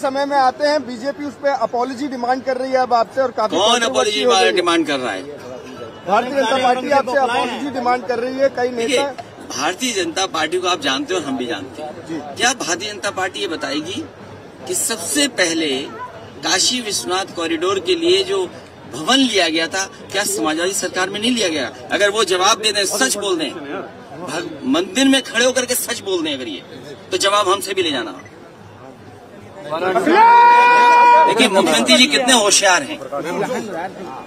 समय में आते हैं, बीजेपी उस पर अपॉलॉजी डिमांड कर रही है अब आपसे, और काफी कौन अपॉलॉजी डिमांड कर रहा है? भारतीय जनता पार्टी आपसे अपॉलॉजी डिमांड कर रही है। कई नेता, भारतीय जनता पार्टी को आप जानते हो, हम भी जानते हैं। क्या भारतीय जनता पार्टी ये बताएगी कि सबसे पहले काशी विश्वनाथ कॉरिडोर के लिए जो भवन लिया गया था, क्या समाजवादी सरकार में नहीं लिया गया? अगर वो जवाब दे दें, सच बोल दें, मंदिर में खड़े होकर के सच बोल दें अगर ये, तो जवाब हमसे भी ले जाना। देखिए मुख्यमंत्री जी कितने होशियार हैं,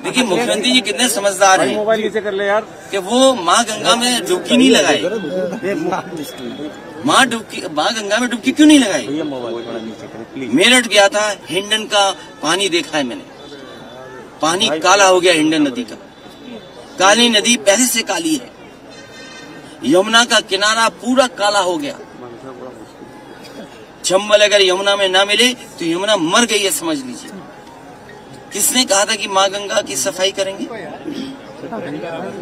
देखिए मुख्यमंत्री जी कितने समझदार हैं। मोबाइल नीचे कर ले यार। कि वो माँ गंगा में डुबकी नहीं लगाए। माँ गंगा में डुबकी क्यों नहीं लगाई? मेरठ गया था, हिंडन का पानी देखा है मैंने, पानी काला हो गया हिंडन नदी का। काली नदी पहले से काली है, यमुना का किनारा पूरा काला हो गया। चंबल अगर यमुना में ना मिले तो यमुना मर गई है, समझ लीजिए। किसने कहा था कि माँ गंगा की सफाई करेंगे?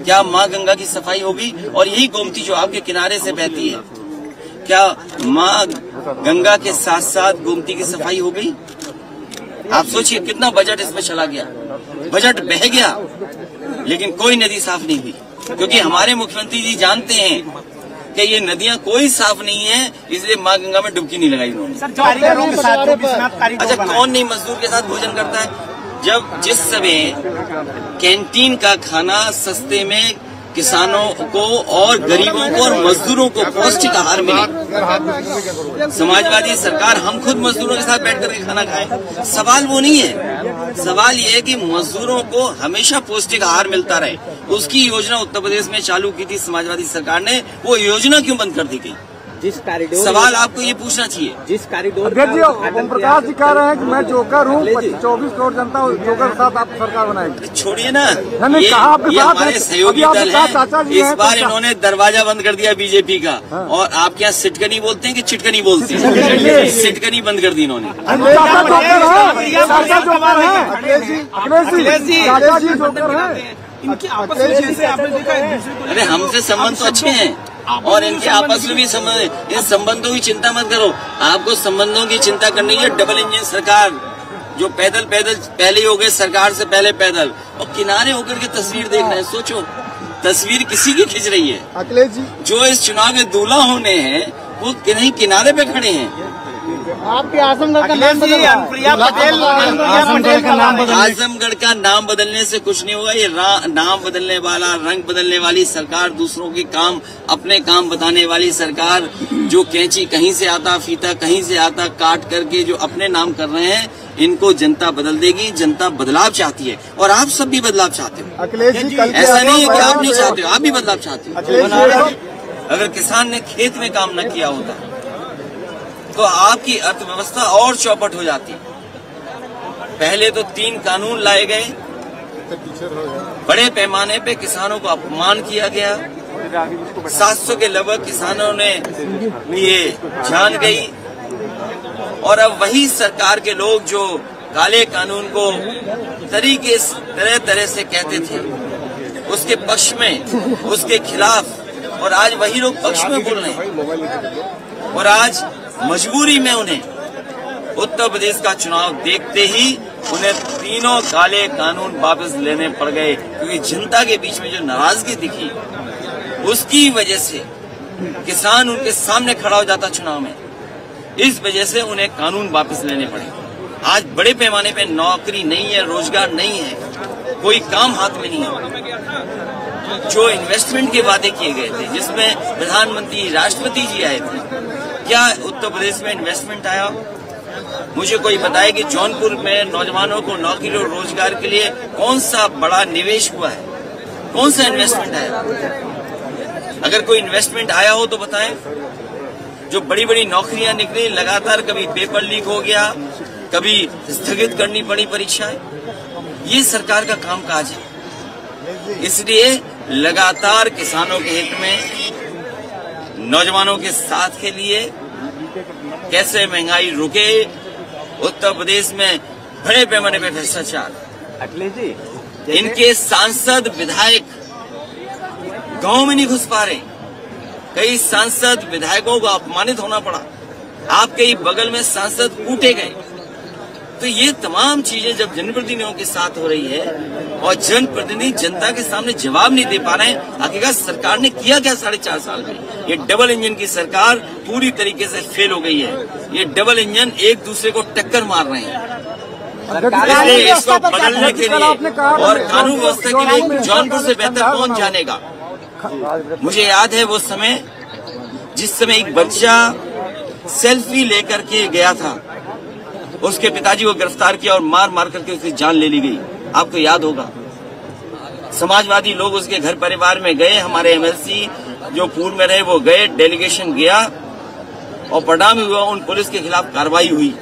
क्या माँ गंगा की सफाई होगी? और यही गोमती जो आपके किनारे से बहती है, क्या माँ गंगा के साथ साथ गोमती की सफाई हो गई? आप सोचिए कितना बजट इसमें चला गया, बजट बह गया, लेकिन कोई नदी साफ नहीं हुई, क्योंकि हमारे मुख्यमंत्री जी जानते हैं कि ये नदियां कोई साफ नहीं है, इसलिए माँ गंगा में डुबकी नहीं लगाई उन्होंने। अच्छा, कौन नहीं मजदूर के साथ भोजन करता है? जब जिस समय कैंटीन का खाना सस्ते में किसानों को और गरीबों को और मजदूरों को पौष्टिक आहार मिले, समाजवादी सरकार हम खुद मजदूरों के साथ बैठ करके खाना खाएं। सवाल वो नहीं है, सवाल ये है कि मजदूरों को हमेशा पौष्टिक आहार मिलता रहे। उसकी योजना उत्तर प्रदेश में चालू की थी समाजवादी सरकार ने, वो योजना क्यों बंद कर दी गई? जिस कॉरिडोर, सवाल आपको ये पूछना चाहिए। जिस कॉरिडोर ओम प्रकाश जी कह रहे हैं कि मैं जोकर हूँ, 24 करोड़ जनता जोकर के साथ आप सरकार बनाएंगे। छोड़िए ना, ये हमारे सहयोगी दल है। इस बार इन्होंने दरवाजा बंद कर दिया बीजेपी का, और आपके यहाँ सिटकनी बोलते हैं कि चिटकनी बोलते हैं? सिटकनी बंद कर दी इन्होंने। अरे हमसे संबंध तो अच्छे हैं, और इनके आपस में भी संबंध, इन संबंधों की चिंता मत करो। आपको संबंधों की चिंता करनी है। डबल इंजन सरकार जो पैदल पहले ही हो गए, सरकार से पहले पैदल, और किनारे होकर के तस्वीर देख रहे हैं। सोचो, तस्वीर किसी की खिंच रही है? अखिलेश जी जो इस चुनाव में दूल्हा होने हैं, वो कहीं किनारे पे खड़े हैं। आपके आजमगढ़ का नाम आजमगढ़ का नाम बदलने से कुछ नहीं होगा। ये नाम बदलने वाला, रंग बदलने वाली सरकार, दूसरों के काम अपने काम बताने वाली सरकार, जो कैंची कहीं से आता, फीता कहीं से आता, काट करके जो अपने नाम कर रहे हैं, इनको जनता बदल देगी। जनता बदलाव चाहती है, और आप सब भी बदलाव चाहते हो। अखिलेश जी ऐसा नहीं है कि आप नहीं चाहते हो, आप भी बदलाव चाहते हो। अगर किसान ने खेत में काम न किया होता तो आपकी अर्थव्यवस्था और चौपट हो जाती। पहले तो 3 कानून लाए गए, बड़े पैमाने पे किसानों को अपमान किया गया। 700 के लगभग किसानों ने ये जान गई, और अब वही सरकार के लोग जो काले कानून को तरह तरह से कहते थे, उसके पक्ष में, उसके खिलाफ, और आज वही लोग पक्ष में बोल रहे हैं। और आज मजबूरी में उन्हें उत्तर प्रदेश का चुनाव देखते ही उन्हें तीनों काले कानून वापस लेने पड़ गए, क्योंकि जनता के बीच में जो नाराजगी दिखी, उसकी वजह से किसान उनके सामने खड़ा हो जाता चुनाव में। इस वजह से उन्हें कानून वापस लेने पड़े। आज बड़े पैमाने पे नौकरी नहीं है, रोजगार नहीं है, कोई काम हाथ में नहीं है। जो इन्वेस्टमेंट के वादे किए गए थे, जिसमें प्रधानमंत्री, राष्ट्रपति जी आए थे, क्या उत्तर प्रदेश में इन्वेस्टमेंट आया? मुझे कोई बताए कि जौनपुर में नौजवानों को नौकरी और रोजगार के लिए कौन सा बड़ा निवेश हुआ है, कौन सा इन्वेस्टमेंट आया? अगर कोई इन्वेस्टमेंट आया हो तो बताएं। जो बड़ी बड़ी नौकरियां निकली, लगातार कभी पेपर लीक हो गया, कभी स्थगित करनी पड़ी परीक्षाएं, ये सरकार का कामकाज है। इसलिए लगातार किसानों के हित में, नौजवानों के साथ के लिए, कैसे महंगाई रुके, उत्तर प्रदेश में बड़े पैमाने पर भ्रष्टाचार, अखिलेश जी इनके सांसद विधायक गांव में नहीं घुस पा रहे। कई सांसद विधायकों को अपमानित होना पड़ा। आपके ही बगल में सांसद कूटे गए, तो ये तमाम चीजें जब जनप्रतिनिधियों के साथ हो रही है और जनप्रतिनिधि जनता के सामने जवाब नहीं दे पा रहे हैं, हकीकत सरकार ने किया क्या 4.5 साल में? ये डबल इंजन की सरकार पूरी तरीके से फेल हो गई है। ये डबल इंजन एक दूसरे को टक्कर मार रहे हैं। इसलिए इसको बदलने के लिए और कानून व्यवस्था के लिए जौनपुर से बेहतर कौन जानेगा। मुझे याद है वो समय जिस समय एक बच्चा सेल्फी लेकर के गया था, उसके पिताजी को गिरफ्तार किया और मार मार करके उसकी जान ले ली गई। आपको याद होगा, समाजवादी लोग उसके घर परिवार में गए, हमारे एमएलसी जो पूर्व में रहे वो गए, डेलीगेशन गया और परिणाम हुआ उन पुलिस के खिलाफ कार्रवाई हुई।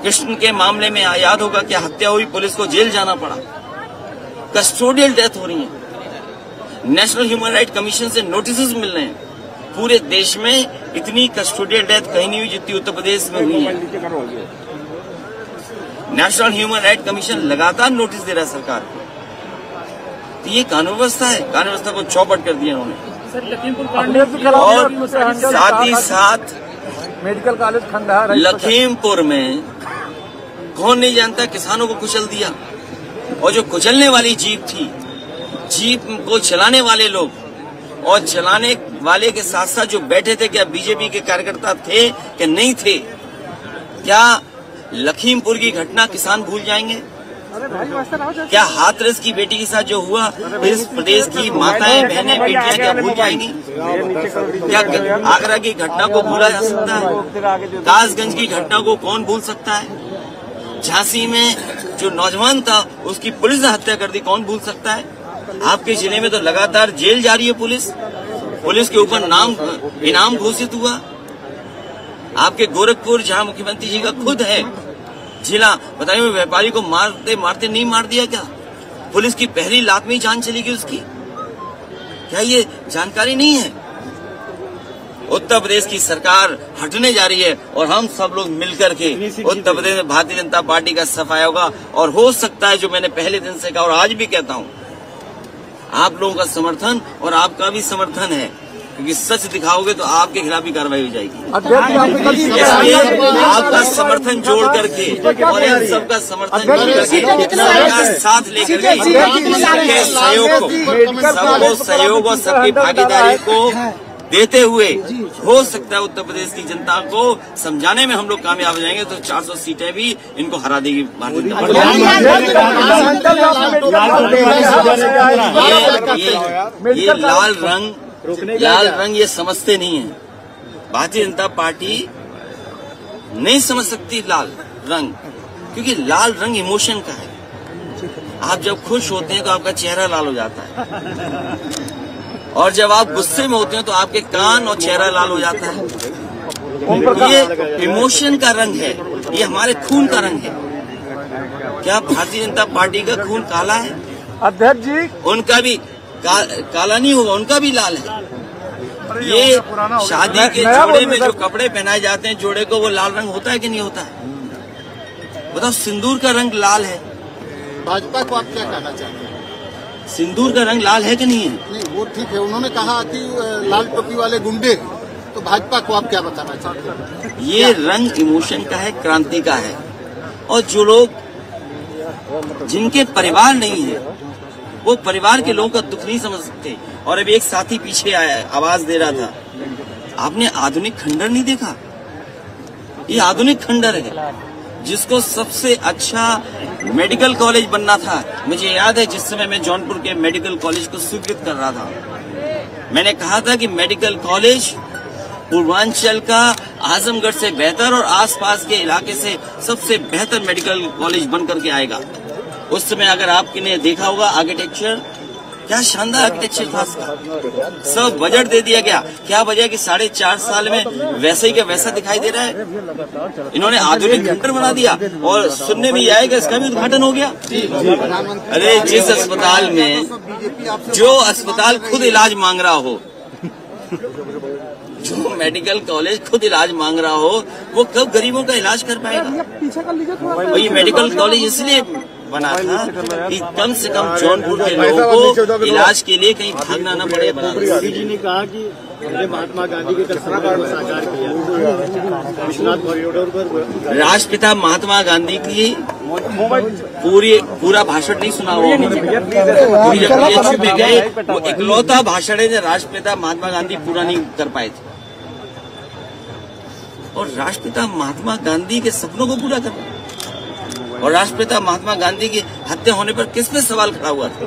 कृष्ण के मामले में याद होगा क्या हत्या हुई, पुलिस को जेल जाना पड़ा, कस्टोडियल डेथ हो रही है, नेशनल ह्यूमन राइट कमीशन से नोटिस मिल रहे हैं। पूरे देश में इतनी कस्टोडियल डेथ कहीं नहीं हुई जितनी उत्तर प्रदेश में हुई है। नेशनल ह्यूमन राइट कमीशन लगातार नोटिस दे रहा है सरकार को। तो ये कानून व्यवस्था है, कानून व्यवस्था को चौपट कर दिया उन्होंने। और साथ ही साथ मेडिकल कॉलेज खंडहर लखीमपुर में कौन नहीं जानता किसानों को कुचल दिया। और जो कुचलने वाली जीप थी, जीप को चलाने वाले लोग और चलाने वाले के साथ साथ जो बैठे थे, क्या बीजेपी के कार्यकर्ता थे कि नहीं थे? क्या लखीमपुर की घटना किसान भूल जाएंगे? क्या हाथरस की बेटी के साथ जो हुआ इस प्रदेश की माताएं बहनें बेटियां क्या भूल जाएंगी? क्या आगरा की घटना को भूला जा सकता है? कासगंज की घटना को कौन भूल सकता है? झांसी में जो नौजवान था उसकी पुलिस ने हत्या कर दी, कौन भूल सकता है? आपके जिले में तो लगातार जेल जारी है, पुलिस के ऊपर इनाम घोषित हुआ। आपके गोरखपुर जहां मुख्यमंत्री जी का खुद है जिला, बताइए व्यापारी को मारते मारते नहीं मार दिया क्या? पुलिस की पहली लात में ही जान चली गई उसकी। क्या ये जानकारी नहीं है? उत्तर प्रदेश की सरकार हटने जा रही है और हम सब लोग मिलकर के उत्तर प्रदेश में भारतीय जनता पार्टी का सफाया होगा। और हो सकता है, जो मैंने पहले दिन से कहा और आज भी कहता हूं, आप लोगों का समर्थन और आपका भी समर्थन है, क्योंकि सच दिखाओगे तो आपके खिलाफ भी कार्रवाई हो जाएगी। इसलिए आपका समर्थन जोड़ करके और इन सबका समर्थन जोड़ करके सबका साथ लेकर के सबके सहयोग और सबकी भागीदारी को देते हुए हो सकता है उत्तर प्रदेश की जनता को समझाने में हम लोग कामयाब हो जाएंगे, तो 400 सीटें भी इनको हरा देगी भारतीय जनता पार्टी। ये लाल रंग ये समझते नहीं है। भारतीय जनता पार्टी नहीं समझ सकती लाल रंग, क्योंकि लाल रंग इमोशन का है। आप जब खुश होते हैं तो आपका चेहरा लाल हो जाता है, और जब आप गुस्से में होते हैं तो आपके कान और चेहरा लाल हो जाता है। ये इमोशन का रंग है, ये हमारे खून का रंग है। क्या भारतीय जनता पार्टी का खून काला है? अध्यक्ष जी, उनका भी काला नहीं होगा, उनका भी लाल है। ये शादी के जोड़े में जो कपड़े पहनाए जाते हैं जोड़े को, वो लाल रंग होता है कि नहीं होता है? बताओ, सिंदूर का रंग लाल है। भाजपा को आप क्या कहना चाहते हैं? सिंदूर का रंग लाल है कि नहीं है? नहीं, वो ठीक है, उन्होंने कहा कि लाल टोपी वाले गुंडे, तो भाजपा को आप क्या बताना चाहते हैं? ये रंग इमोशन का है, क्रांति का है। और जो लोग जिनके परिवार नहीं है वो परिवार के लोगों का दुख नहीं समझ सकते। और अभी एक साथी पीछे आया, आवाज दे रहा था, आपने आधुनिक खंडर नहीं देखा? ये आधुनिक खंडर है जिसको सबसे अच्छा मेडिकल कॉलेज बनना था। मुझे याद है जिस समय मैं जौनपुर के मेडिकल कॉलेज को स्वीकृत कर रहा था, मैंने कहा था कि मेडिकल कॉलेज पूर्वांचल का आजमगढ़ से बेहतर और आसपास के इलाके से सबसे बेहतर मेडिकल कॉलेज बन करके आएगा। उस समय अगर आपने देखा होगा आर्किटेक्चर, क्या शानदार आर्किटेक्चर था उसका, सब बजट दे दिया गया। क्या वजह कि 4.5 साल में वैसे ही का वैसा दिखाई दे रहा है? इन्होंने आधुनिक खंडर बना दिया और सुनने में आएगा इसका भी उद्घाटन हो गया। अरे जिस अस्पताल में जो अस्पताल खुद इलाज मांग रहा हो, जो मेडिकल कॉलेज खुद इलाज मांग रहा हो, वो कब गरीबों का इलाज कर पाएगा? वही मेडिकल कॉलेज इसलिए बना था कि कम से कम जौनपुर के लोगों को इलाज के लिए कहीं भागना न पड़े। मोदी जी ने कहा कि हमने महात्मा गांधी के सपने को साकार किया। विश्वनाथ कॉरिडोर पर राष्ट्रपिता महात्मा गांधी की पूरा भाषण नहीं सुना हुआ में गए, वो इकलौता भाषण है जो राष्ट्रपिता महात्मा गांधी पूरा नहीं कर पाए थे। और राष्ट्रपिता महात्मा गांधी के सपनों को पूरा करना, और राष्ट्रपिता महात्मा गांधी की हत्या होने पर किस पे सवाल खड़ा हुआ था?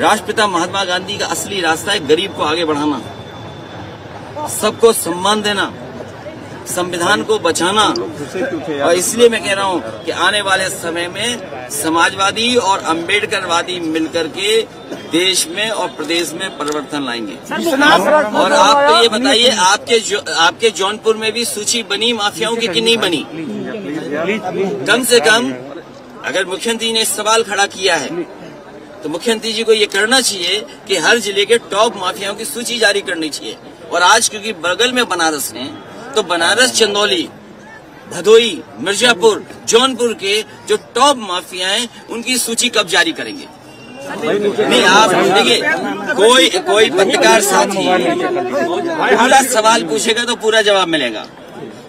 राष्ट्रपिता महात्मा गांधी का असली रास्ता है गरीब को आगे बढ़ाना, सबको सम्मान देना, संविधान को बचाना। और इसलिए मैं कह रहा हूं कि आने वाले समय में समाजवादी और अम्बेडकरवादी मिलकर के देश में और प्रदेश में परिवर्तन लाएंगे। और आप तो ये बताइए, आपके जौनपुर में भी सूची बनी माफियाओं की कि नहीं बनी? कम से कम अगर मुख्यमंत्री ने सवाल खड़ा किया है तो मुख्यमंत्री जी को ये करना चाहिए कि हर जिले के टॉप माफियाओं की सूची जारी करनी चाहिए। और आज क्योंकि बगल में बनारस है, तो बनारस, चंदौली, भदोई, मिर्जापुर, जौनपुर के जो टॉप माफिया हैं उनकी सूची कब जारी करेंगे? नहीं, आप देखिए, कोई पत्रकार साथी पूरा सवाल पूछेगा तो पूरा जवाब मिलेगा।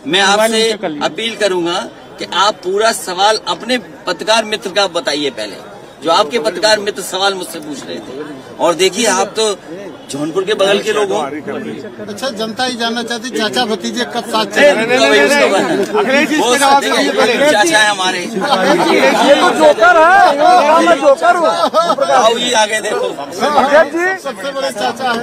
मैं आपसे अपील करूंगा कि आप पूरा सवाल अपने पत्रकार मित्र का बताइए पहले, जो आपके पत्रकार मित्र सवाल मुझसे पूछ रहे थे। और देखिए, आप तो जौनपुर के बगल के लोग हो। अच्छा, जनता ही जानना चाहती चाचा भतीजे कब साथ वो चाचा है हमारे। जोकर है, मैं जोकर हूँ। आओ ये आगे देखो, सबसे बड़े चाचा है।